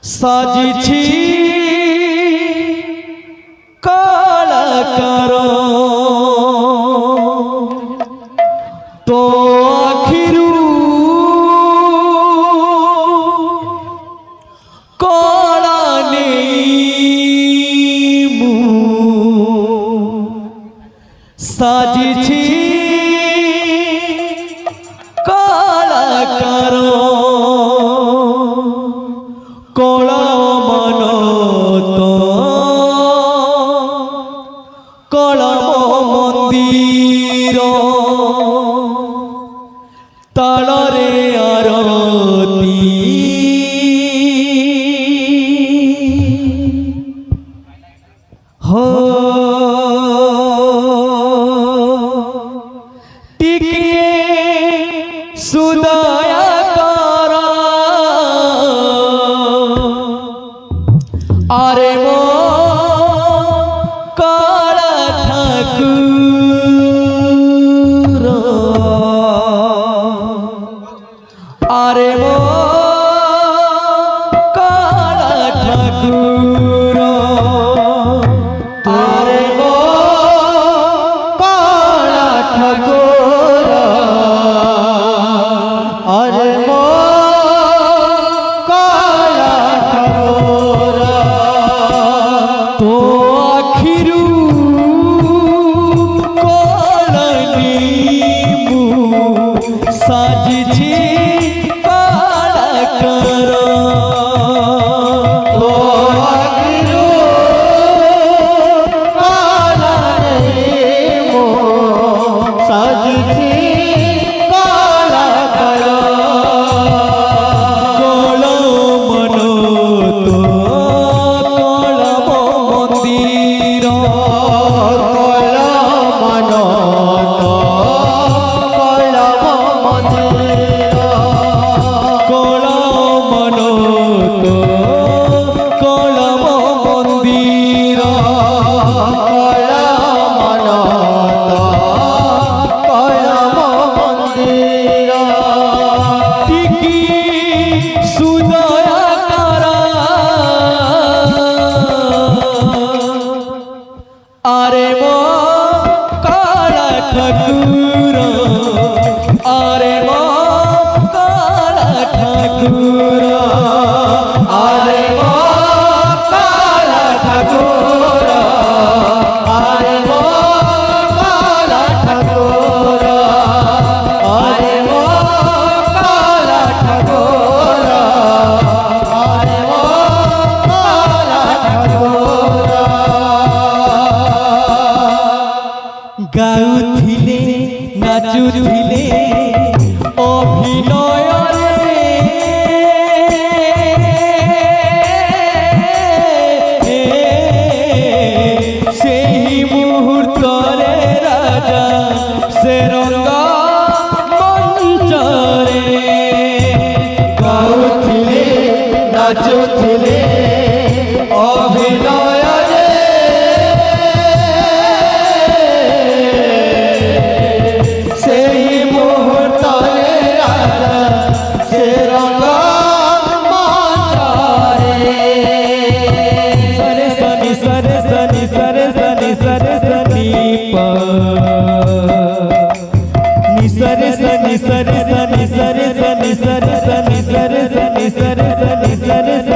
साजिछि कलाकार तो आखिरू कला नहीं मु साजिछि कलाकार कला मन तो कलम मंदिर तालरे आरती हो टिके सुदया आरे मो काला ठाकुर आरे मो काला ठाकुर आरे मो काला ठाकुर आरे मो काला ठाकुर तो आखिरू कलनी मु साजिछि कलाकार तो आखिरू कलनी मु साजिछि कलाकार कला मन तो कलम मंदिर कला मन तो कलम मंदिर कला मन तो कलम मंदिर कला मन तो कलम मंदिर टिकी सुदया करा आरे मो काला ठाकुर आरे मो काला ठाकुर आरे मो काला ठाकुर आरे मो काला ठाकुर आरे मो काला ठाकुर आरे मो काला ठाकुर गाउथिले नाचुथिले अभिनय सेही मुहूर्त रे राजा से रंगा मंच रे गाउथिले नाचुथिले अभिनय सनी सरे सनी सरे सनी सरे सनी सरे सनी सरे